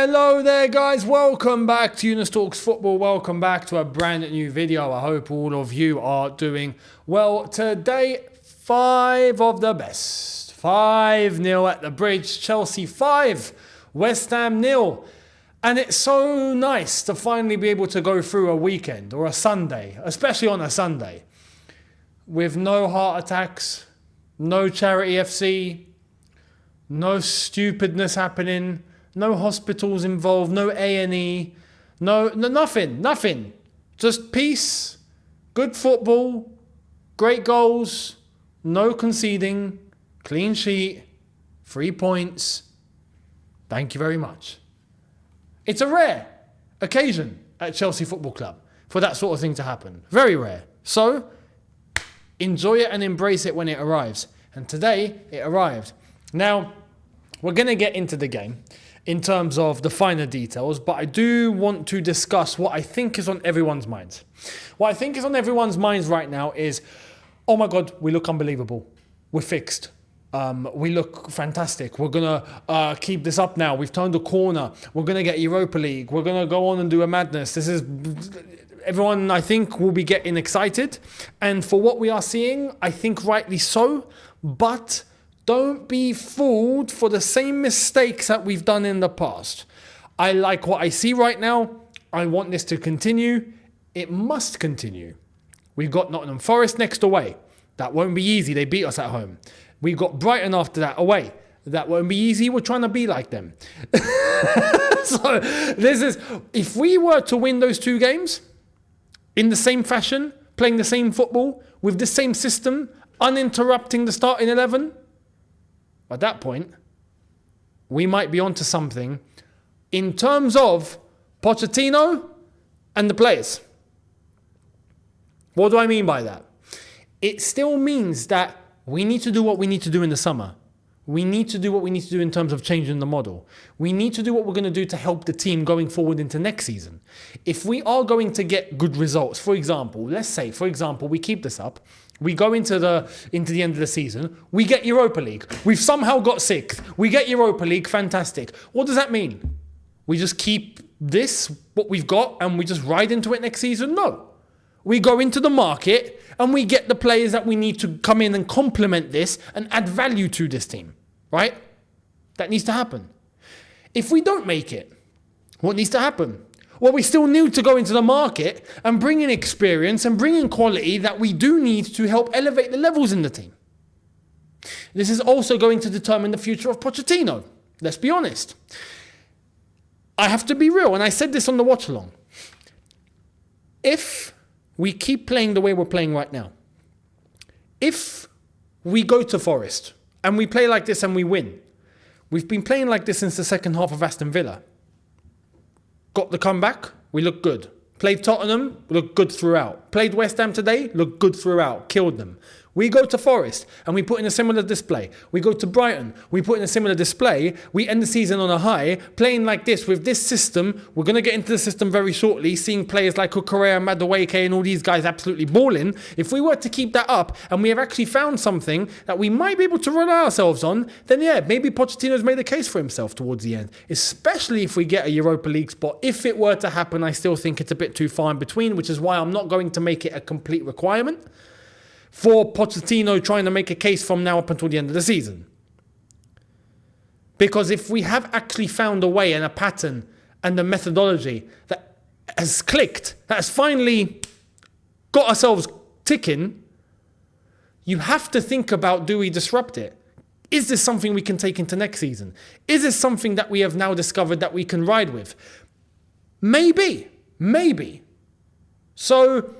Hello there guys, welcome back to Younes Talks Football, welcome back to a brand new video. I hope all of you are doing well. Today, 5 of the best. 5-0 at the bridge, Chelsea 5, West Ham 0. And it's so nice to finally be able to go through a weekend or a Sunday, especially on a Sunday, with no heart attacks, no charity FC, no stupidness happening, no hospitals involved, no A&E, nothing. Just peace, good football, great goals, no conceding, clean sheet, 3 points. Thank you very much. It's a rare occasion at Chelsea Football Club for that sort of thing to happen. Very rare. So, enjoy it and embrace it when it arrives. And today, it arrived. Now, we're going to get into the game in terms of the finer details, but I do want to discuss what I think is on everyone's minds. What I think is on everyone's minds right now is, oh my God, we look unbelievable. We're fixed. We look fantastic. We're going to keep this up now. We've turned a corner. We're going to get Europa League. We're going to go on and do a madness. Everyone, I think, will be getting excited. And for what we are seeing, I think rightly so, but don't be fooled for the same mistakes that we've done in the past. I like what I see right now. I want this to continue. It must continue. We've got Nottingham Forest next away. That won't be easy. They beat us at home. We've got Brighton after that away. That won't be easy. We're trying to be like them. So if we were to win those 2 games in the same fashion, playing the same football, with the same system, uninterrupting the starting 11, at that point, we might be onto something in terms of Pochettino and the players. What do I mean by that? It still means that we need to do what we need to do in the summer. We need to do what we need to do in terms of changing the model. We need to do what we're going to do to help the team going forward into next season. If we are going to get good results, for example, let's say, we keep this up. We go into the end of the season. We get Europa League. We've somehow got 6th. We get Europa League. Fantastic. What does that mean? We just keep this, what we've got, and we just ride into it next season? No. We go into the market and we get the players that we need to come in and complement this and add value to this team. Right? That needs to happen. If we don't make it, what needs to happen? Well, we still need to go into the market and bring in experience and bring in quality that we do need to help elevate the levels in the team. This is also going to determine the future of Pochettino. Let's be honest. I have to be real, and I said this on the watch-along. If we keep playing the way we're playing right now, if we go to Forest and we play like this and we win, we've been playing like this since the second half of Aston Villa. Got the comeback, we look good. Played Tottenham, looked good throughout. Played West Ham today, looked good throughout. Killed them. We go to Forest and we put in a similar display. We go to Brighton, we put in a similar display. We end the season on a high, playing like this with this system. We're going to get into the system very shortly, seeing players like Cucurella, Madueke and all these guys absolutely balling. If we were to keep that up and we have actually found something that we might be able to rely ourselves on, then yeah, maybe Pochettino's made a case for himself towards the end, especially if we get a Europa League spot. If it were to happen, I still think it's a bit too far in between, which is why I'm not going to make it a complete requirement for Pochettino trying to make a case from now up until the end of the season. Because if we have actually found a way and a pattern and a methodology that has clicked, that has finally got ourselves ticking, you have to think about, do we disrupt it? Is this something we can take into next season? Is this something that we have now discovered that we can ride with? Maybe. So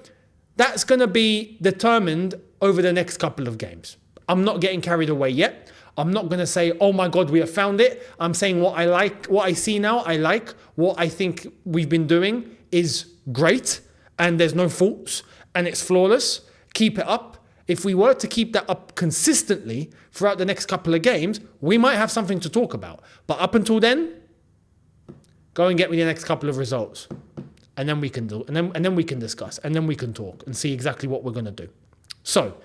that's going to be determined over the next couple of games. I'm not getting carried away yet. I'm not going to say, oh my God, we have found it. I'm saying what I like, what I see now, I like. What I think we've been doing is great and there's no faults and it's flawless. Keep it up. If we were to keep that up consistently throughout the next couple of games, we might have something to talk about. But up until then, go and get me the next couple of results. And then we can do, and then we can discuss, and then we can talk and see exactly what we're going to do. So,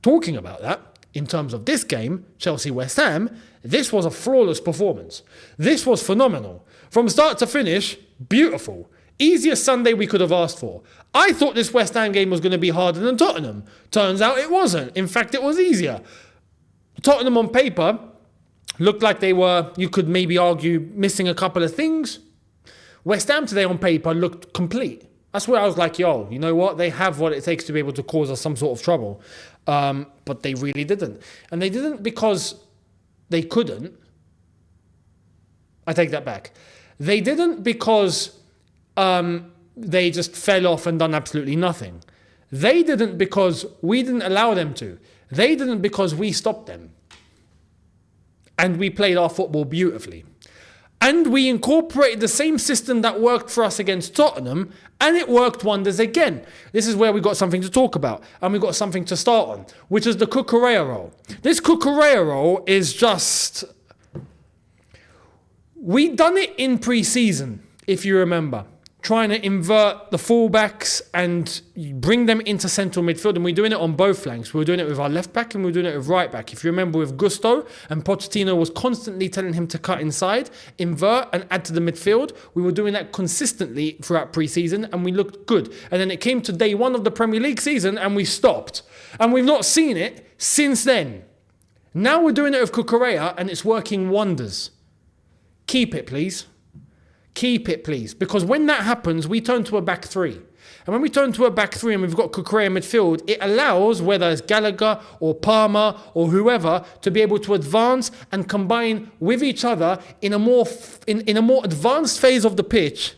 talking about that, in terms of this game, Chelsea-West Ham, this was a flawless performance. This was phenomenal. From start to finish, beautiful. Easiest Sunday we could have asked for. I thought this West Ham game was going to be harder than Tottenham. Turns out it wasn't. In fact, it was easier. Tottenham on paper looked like they were, you could maybe argue, missing a couple of things. West Ham today on paper looked complete. That's where I was like, yo, you know what? They have what it takes to be able to cause us some sort of trouble. But they really didn't. And they didn't because they couldn't. I take that back. They didn't because they just fell off and done absolutely nothing. They didn't because we didn't allow them to. They didn't because we stopped them. And we played our football beautifully. And we incorporated the same system that worked for us against Tottenham, and it worked wonders again. This is where we got something to talk about, and we got something to start on, which is the Cucurella role. This Cucurella role is just... We done it in pre-season, if you remember, trying to invert the fullbacks and bring them into central midfield, and we're doing it on both flanks. We were doing it with our left back and we were doing it with right back. If you remember with Gusto, and Pochettino was constantly telling him to cut inside, invert and add to the midfield. We were doing that consistently throughout pre-season and we looked good. And then it came to day one of the Premier League season and we stopped. And we've not seen it since then. Now we're doing it with Cucurella and it's working wonders. Keep it, please. Keep it, please. Because when that happens, we turn to a back three. And when we turn to a back three and we've got Cucurella midfield, it allows, whether it's Gallagher or Palmer or whoever, to be able to advance and combine with each other in a more advanced phase of the pitch.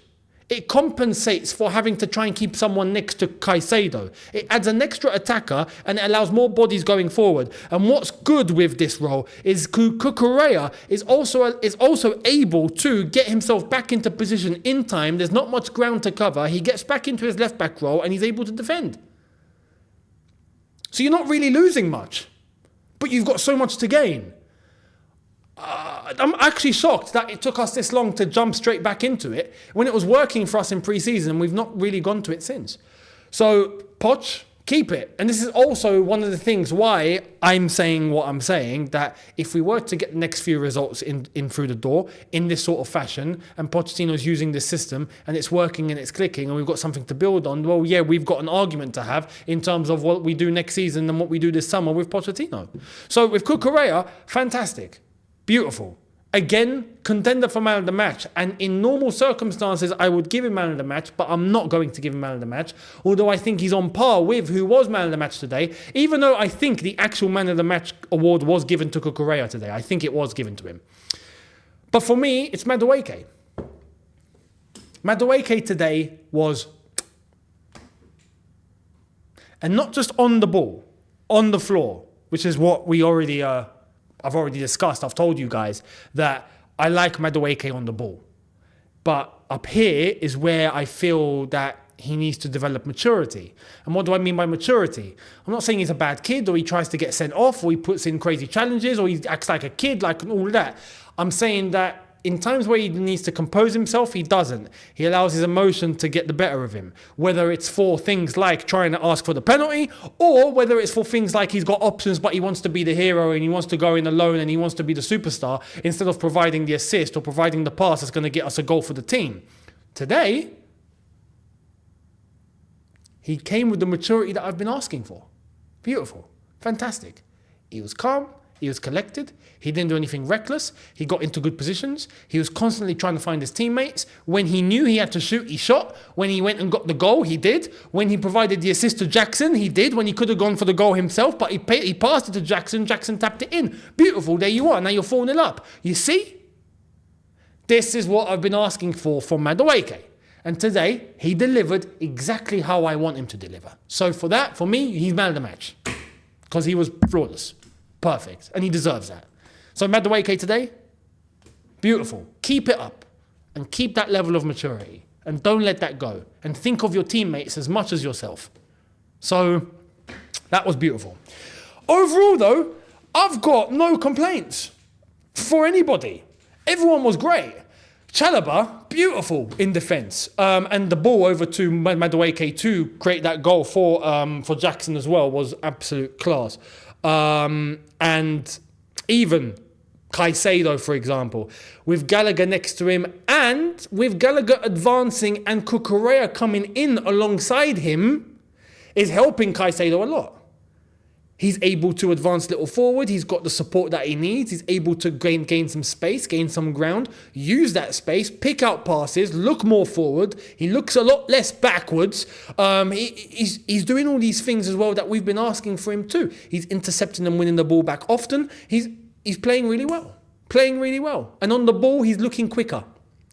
It compensates for having to try and keep someone next to Caicedo. It adds an extra attacker and it allows more bodies going forward. And what's good with this role is Cucurella is also able to get himself back into position in time. There's not much ground to cover. He gets back into his left back role and he's able to defend. So you're not really losing much, but you've got so much to gain. I'm actually shocked that it took us this long to jump straight back into it when it was working for us in pre-season and we've not really gone to it since. So, Poch, keep it. And this is also one of the things why I'm saying what I'm saying, that if we were to get the next few results in through the door in this sort of fashion, and Pochettino's using this system and it's working and it's clicking and we've got something to build on, well, yeah, we've got an argument to have in terms of what we do next season and what we do this summer with Pochettino. So with Cucurella, fantastic. Beautiful. Again, contender for man of the match. And in normal circumstances, I would give him man of the match, but I'm not going to give him man of the match. Although I think he's on par with who was man of the match today. Even though I think the actual man of the match award was given to Cucurella today. I think it was given to him. But for me, it's Madueke. Madueke today was... And not just on the ball, on the floor, which is what we already... I've already discussed, I've told you guys that I like Madueke on the ball. But up here is where I feel that he needs to develop maturity. And what do I mean by maturity? I'm not saying he's a bad kid or he tries to get sent off or he puts in crazy challenges or he acts like a kid, like all that. I'm saying that in times where he needs to compose himself, he doesn't. He allows his emotion to get the better of him. Whether it's for things like trying to ask for the penalty, or whether it's for things like he's got options but he wants to be the hero and he wants to go in alone and he wants to be the superstar instead of providing the assist or providing the pass that's going to get us a goal for the team. Today, he came with the maturity that I've been asking for. Beautiful. Fantastic. He was calm. He was collected. He didn't do anything reckless. He got into good positions. He was constantly trying to find his teammates. When he knew he had to shoot, he shot. When he went and got the goal, he did. When he provided the assist to Jackson, he did. When he could have gone for the goal himself, but he passed it to Jackson. Jackson tapped it in. Beautiful. There you are. Now you're 4-0 up. You see? This is what I've been asking for from Madueke. And today, he delivered exactly how I want him to deliver. So for that, for me, he's man of the match. Because he was flawless. Perfect. And he deserves that. So Madueke today, beautiful. Keep it up. And keep that level of maturity. And don't let that go. And think of your teammates as much as yourself. So that was beautiful. Overall, though, I've got no complaints for anybody. Everyone was great. Chalobah, beautiful in defence. And the ball over to Madueke to create that goal for Jackson as well was absolute class. And even Caicedo, for example, with Gallagher next to him and with Gallagher advancing and Cucurella coming in alongside him is helping Caicedo a lot. He's able to advance a little forward. He's got the support that he needs. He's able to gain some space, gain some ground, use that space, pick out passes, look more forward. He looks a lot less backwards. He's doing all these things as well that we've been asking for him too. He's intercepting and winning the ball back often. He's playing really well. And on the ball, he's looking quicker.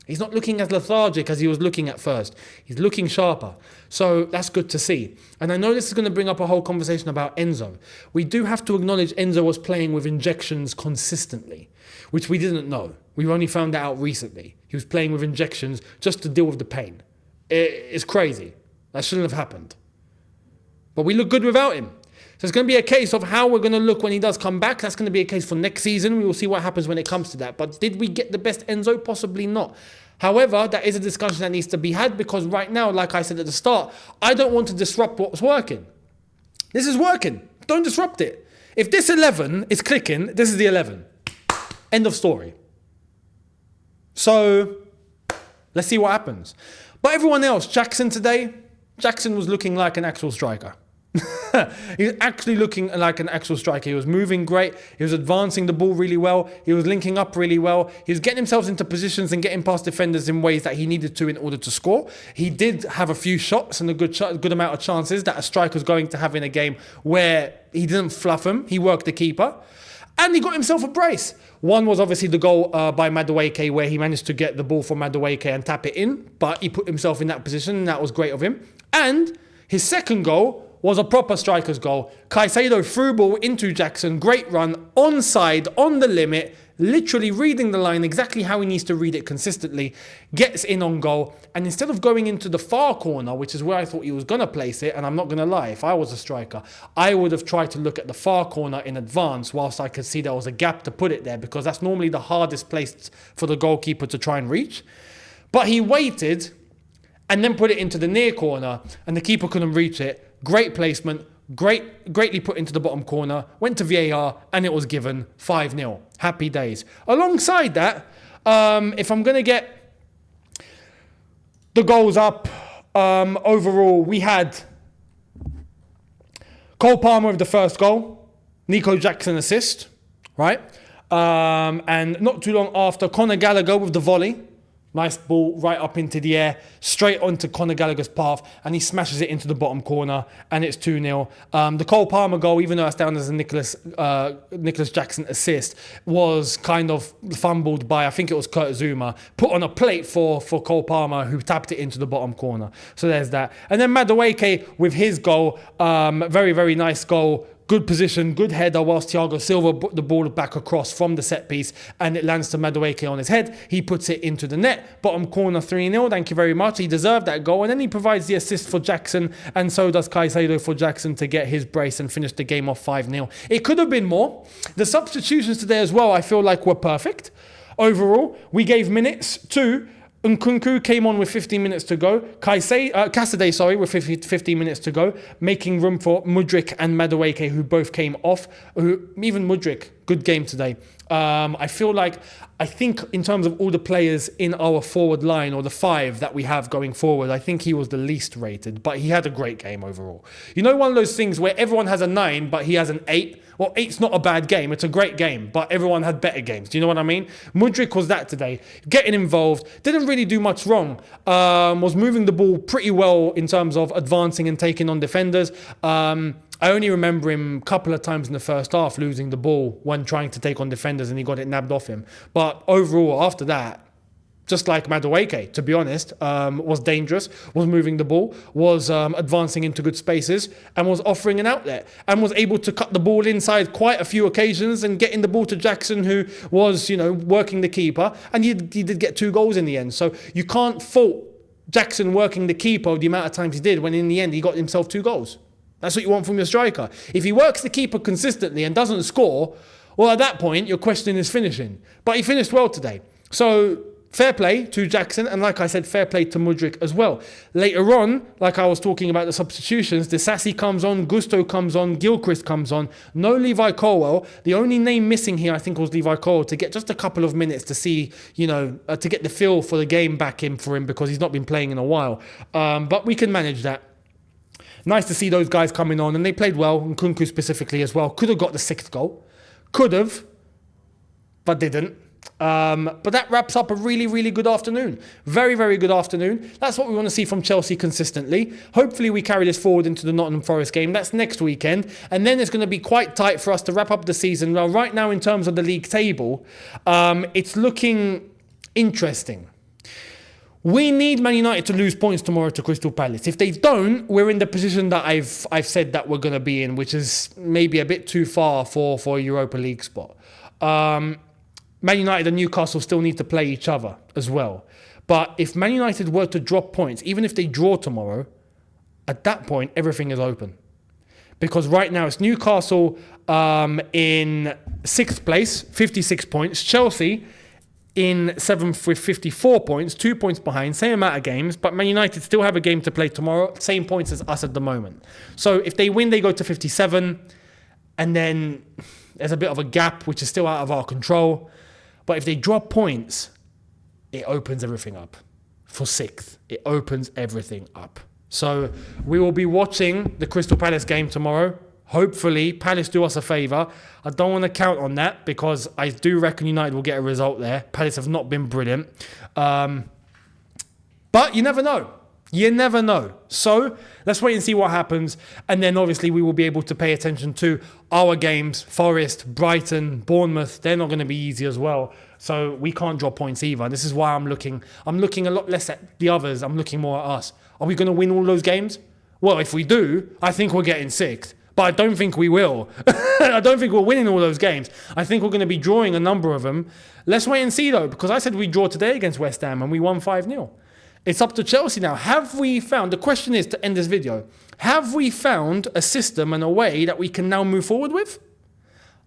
He's not looking as lethargic as he was looking at first. He's looking sharper. So that's good to see. And I know this is going to bring up a whole conversation about Enzo. We do have to acknowledge Enzo was playing with injections consistently, which we didn't know. We've only found that out recently. He was playing with injections just to deal with the pain. It's crazy. That shouldn't have happened. But we look good without him. So it's going to be a case of how we're going to look when he does come back. That's going to be a case for next season. We will see what happens when it comes to that. But did we get the best Enzo? Possibly not. However, that is a discussion that needs to be had because right now, like I said at the start, I don't want to disrupt what's working. This is working. Don't disrupt it. If this 11 is clicking, this is the 11. End of story. So let's see what happens. But everyone else, Jackson was looking like an actual striker. He was actually looking like an actual striker. He was moving great. He was advancing the ball really well. He was linking up really well. He was getting himself into positions and getting past defenders in ways that he needed to in order to score. He did have a few shots and a good amount of chances that a striker's going to have in a game where he didn't fluff them. He worked the keeper. And he got himself a brace. One was obviously the goal by Madueke where he managed to get the ball from Madueke and tap it in. But he put himself in that position and that was great of him. And his second goal was a proper striker's goal. Caicedo threw ball into Jackson, great run, onside, on the limit, literally reading the line exactly how he needs to read it consistently, gets in on goal, and instead of going into the far corner, which is where I thought he was going to place it, and I'm not going to lie, if I was a striker, I would have tried to look at the far corner in advance whilst I could see there was a gap to put it there, because that's normally the hardest place for the goalkeeper to try and reach. But he waited and then put it into the near corner, and the keeper couldn't reach it. Great placement, greatly put into the bottom corner, went to VAR, and it was given 5-0. Happy days. Alongside that, if I'm going to get the goals up, overall, we had Cole Palmer with the first goal, Nico Jackson assist, right? And not too long after, Conor Gallagher with the volley. Nice ball right up into the air, straight onto Conor Gallagher's path, and he smashes it into the bottom corner, and it's 2-0. The Cole Palmer goal, even though it's down as a Nicholas Jackson assist, was kind of fumbled by, I think it was Kurt Zouma, put on a plate for Cole Palmer, who tapped it into the bottom corner. So there's that. And then Madueke with his goal, very, very nice goal. Good position, good header, whilst Thiago Silva put the ball back across from the set piece and it lands to Madueke on his head. He puts it into the net. Bottom corner 3-0. Thank you very much. He deserved that goal. And then he provides the assist for Jackson, and so does Caicedo for Jackson to get his brace and finish the game off 5-0. It could have been more. The substitutions today as well, I feel like, were perfect. Overall, we gave minutes to Nkunku, came on with 15 minutes to go. Cassidy, with 15 minutes to go, making room for Mudryk and Madueke, who both came off. Even Mudryk, good game today. I think in terms of all the players in our forward line, or the 5 that we have going forward, I think he was the least rated, but he had a great game overall. You know, one of those things where everyone has a 9, but he has an 8. Well, 8's not a bad game. It's a great game, but everyone had better games. Do you know what I mean? Mudryk was that today. Getting involved, didn't really do much wrong. Was moving the ball pretty well in terms of advancing and taking on defenders. I only remember him a couple of times in the first half losing the ball when trying to take on defenders and he got it nabbed off him. But overall, after that, just like Madueke, to be honest, was dangerous, was moving the ball, was advancing into good spaces, and was offering an outlet, and was able to cut the ball inside quite a few occasions and getting the ball to Jackson, who was, working the keeper, and he did get 2 goals in the end. So you can't fault Jackson working the keeper the amount of times he did, when in the end he got himself 2 goals. That's what you want from your striker. If he works the keeper consistently and doesn't score, well, at that point, you're questioning his finishing. But he finished well today. So Fair play to Jackson, and like I said, fair play to Mudryk as well. Later on, like I was talking about the substitutions, Disasi comes on, Gusto comes on, Gilchrist comes on, no Levi Colwell. The only name missing here, I think, was Levi Colwell, to get just a couple of minutes to see, to get the feel for the game back in for him, because he's not been playing in a while. But we can manage that. Nice to see those guys coming on, and they played well, and Nkunku specifically as well. Could have got the 6th goal. Could have, but didn't. But that wraps up a really, really good afternoon. Very, very good afternoon. That's what we want to see from Chelsea consistently. Hopefully we carry this forward into the Nottingham Forest game. That's next weekend. And then it's going to be quite tight for us to wrap up the season. Well, right now in terms of the league table, it's looking interesting. We need Man United to lose points tomorrow to Crystal Palace. If they don't, we're in the position that I've said that we're going to be in, which is maybe a bit too far for a Europa League spot. Man United and Newcastle still need to play each other as well. But if Man United were to drop points, even if they draw tomorrow, at that point, everything is open. Because right now it's Newcastle in 6th place, 56 points. Chelsea in 7th with 54 points, 2 points behind, same amount of games. But Man United still have a game to play tomorrow, same points as us at the moment. So if they win, they go to 57. And then there's a bit of a gap, which is still out of our control. But if they drop points, it opens everything up. For 6th, it opens everything up. So we will be watching the Crystal Palace game tomorrow. Hopefully, Palace do us a favour. I don't want to count on that, because I do reckon United will get a result there. Palace have not been brilliant. But you never know. You never know. So let's wait and see what happens. And then obviously we will be able to pay attention to our games. Forest, Brighton, Bournemouth. They're not going to be easy as well. So we can't drop points either. This is why I'm looking a lot less at the others. I'm looking more at us. Are we going to win all those games? Well, if we do, I think we're getting 6th. But I don't think we will. I don't think we're winning all those games. I think we're going to be drawing a number of them. Let's wait and see though, because I said we draw today against West Ham and we won 5-0. It's up to Chelsea now. Have we found, the question is to end this video, have we found a system and a way that we can now move forward with?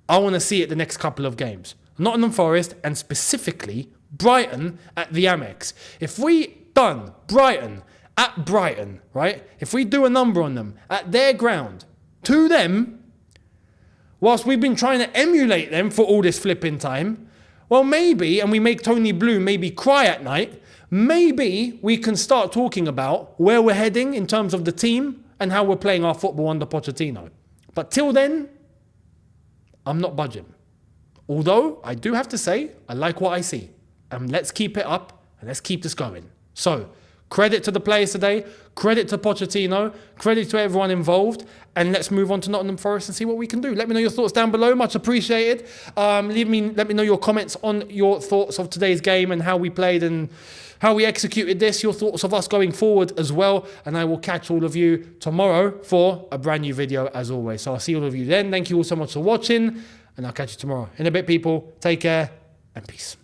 I want to see it the next couple of games. Nottingham Forest and specifically Brighton at the Amex. If we done Brighton at Brighton, right? If we do a number on them at their ground, to them, whilst we've been trying to emulate them for all this flipping time, well maybe, and we make Tony Blue maybe cry at night, maybe we can start talking about where we're heading in terms of the team and how we're playing our football under Pochettino. But till then, I'm not budging. Although, I do have to say, I like what I see. And let's keep it up and let's keep this going. So, credit to the players today, credit to Pochettino, credit to everyone involved, and let's move on to Nottingham Forest and see what we can do. Let me know your thoughts down below, much appreciated. Let me know your comments on your thoughts of today's game and how we played and how we executed this, your thoughts of us going forward as well, and I will catch all of you tomorrow for a brand new video as always. So I'll see all of you then. Thank you all so much for watching, and I'll catch you tomorrow. In a bit, people, take care and peace.